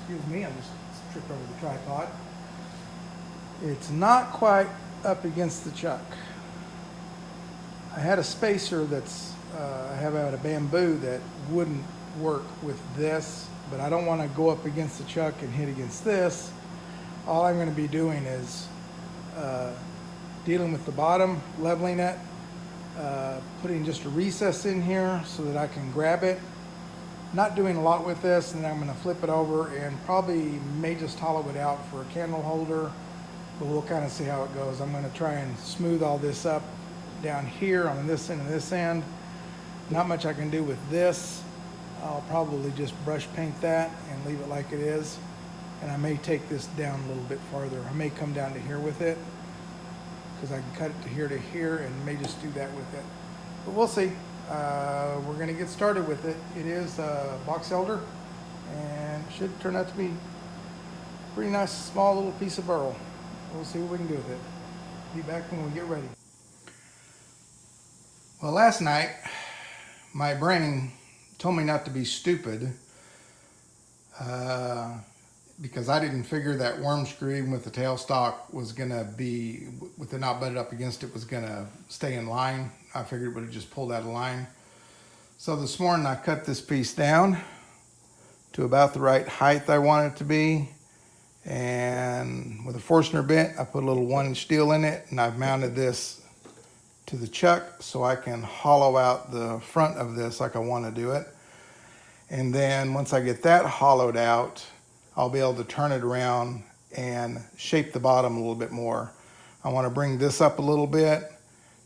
Excuse me, I just tripped over the tripod. It's not quite up against the chuck. I had a spacer I have out of bamboo that wouldn't work with this, but I don't want to go up against the chuck and hit against this. All I'm going to be doing is uh, dealing with the bottom, leveling it, putting just a recess in here so that I can grab it. Not doing a lot with this, and then I'm going to flip it over and probably may just hollow it out for a candle holder, but we'll kind of see how it goes. I'm going to try and smooth all this up down here on this end and this end. Not much I can do with this. I'll probably just brush paint that and leave it like it is. And I may take this down a little bit farther. I may come down to here with it because I can cut it to here and may just do that with it. But we'll see. We're going to get started with it. It is Box Elder and it should turn out to be a pretty nice small little piece of burl. We'll see what we can do with it. Be back when we get ready. Well, last night my brain told me not to be stupid because I didn't figure that worm screw, even with the tailstock, was gonna be, with the knot butted up against it, was gonna stay in line. I figured it would have just pulled out of line. So this morning I cut this piece down to about the right height I want it to be. And with a Forstner bit, I put a little 1-inch steel in it, and I've mounted this to the chuck so I can hollow out the front of this like I want to do it. And then once I get that hollowed out, I'll be able to turn it around and shape the bottom a little bit more. I want to bring this up a little bit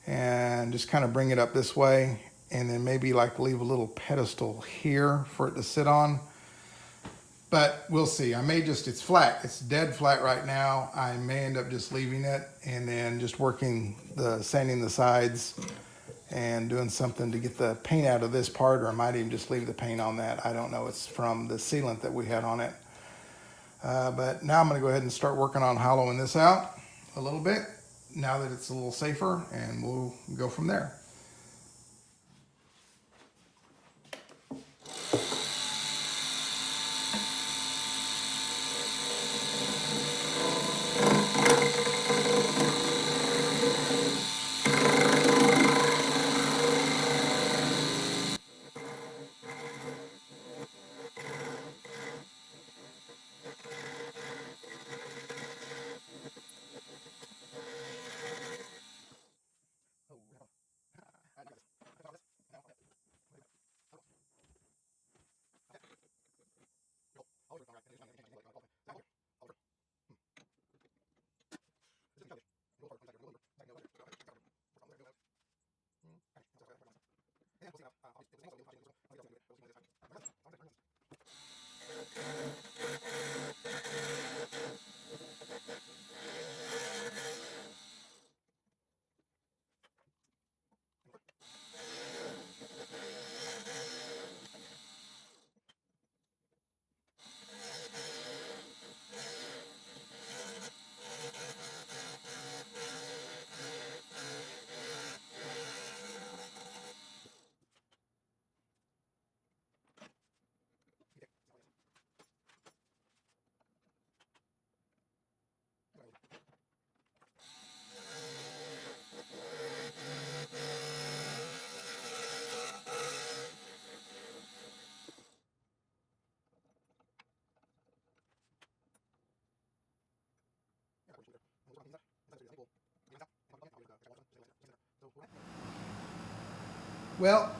and just kind of bring it up this way, and then maybe like leave a little pedestal here for it to sit on. But we'll see. I may just, it's flat. It's dead flat right now. I may end up just leaving it and then just sanding the sides and doing something to get the paint out of this part, or I might even just leave the paint on that. I don't know. It's from the sealant that we had on it. But now I'm going to go ahead and start working on hollowing this out a little bit now that it's a little safer, and we'll go from there. Well,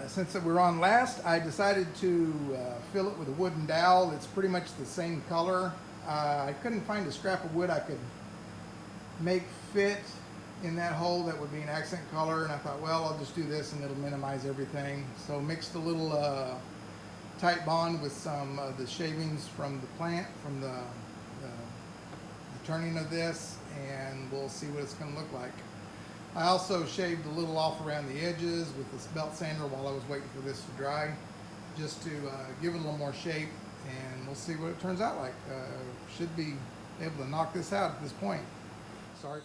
since we're on last, I decided to fill it with a wooden dowel. It's pretty much the same color. I couldn't find a scrap of wood I could make fit in that hole that would be an accent color, and I thought, well, I'll just do this and it'll minimize everything. So mixed a little tight bond with some of the shavings from the plant, from the turning of this, and we'll see what it's going to look like. I also shaved a little off around the edges with this belt sander while I was waiting for this to dry, just to give it a little more shape, and we'll see what it turns out like. Should be able to knock this out at this point. Sorry.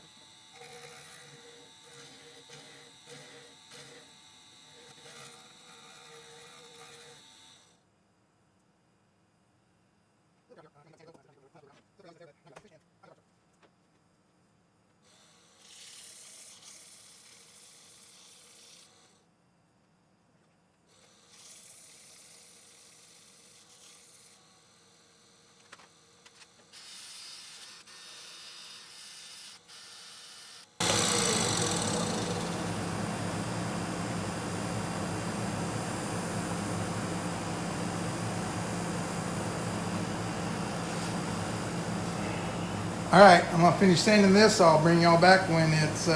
All right, I'm gonna finish sanding this. I'll bring y'all back when it's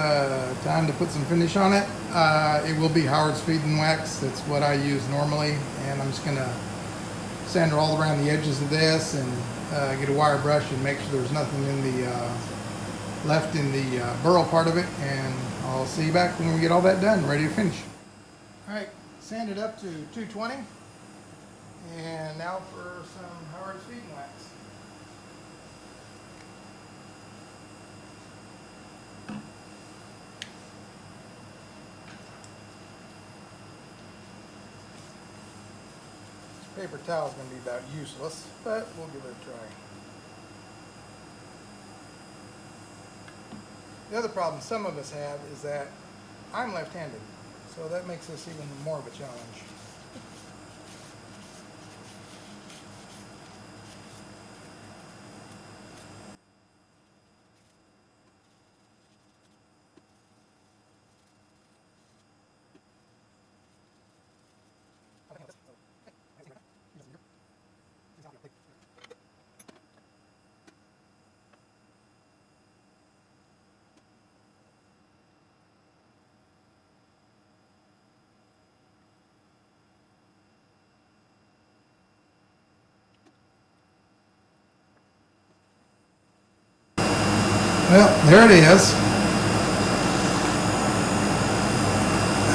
time to put some finish on it. It will be Howard's Feed and Wax. That's what I use normally. And I'm just gonna sand all around the edges of this and get a wire brush and make sure there's nothing in the left in the burl part of it. And I'll see you back when we get all that done, ready to finish. All right, sand it up to 220. And now for some Howard's Feed and Wax. Paper towel is going to be about useless, but we'll give it a try. The other problem some of us have is that I'm left-handed, so that makes this even more of a challenge. Well, there it is.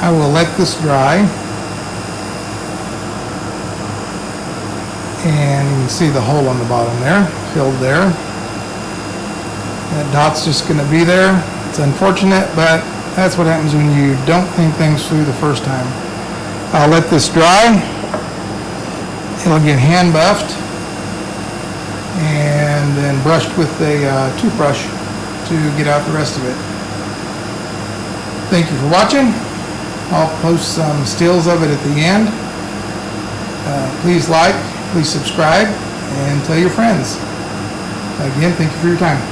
I will let this dry. And you can see the hole on the bottom there, filled there. That dot's just going to be there. It's unfortunate, but that's what happens when you don't think things through the first time. I'll let this dry. It'll get hand buffed and then brushed with a toothbrush to get out the rest of it. Thank you for watching. I'll post some stills of it at the end. Please like, please subscribe, and tell your friends. Again, thank you for your time.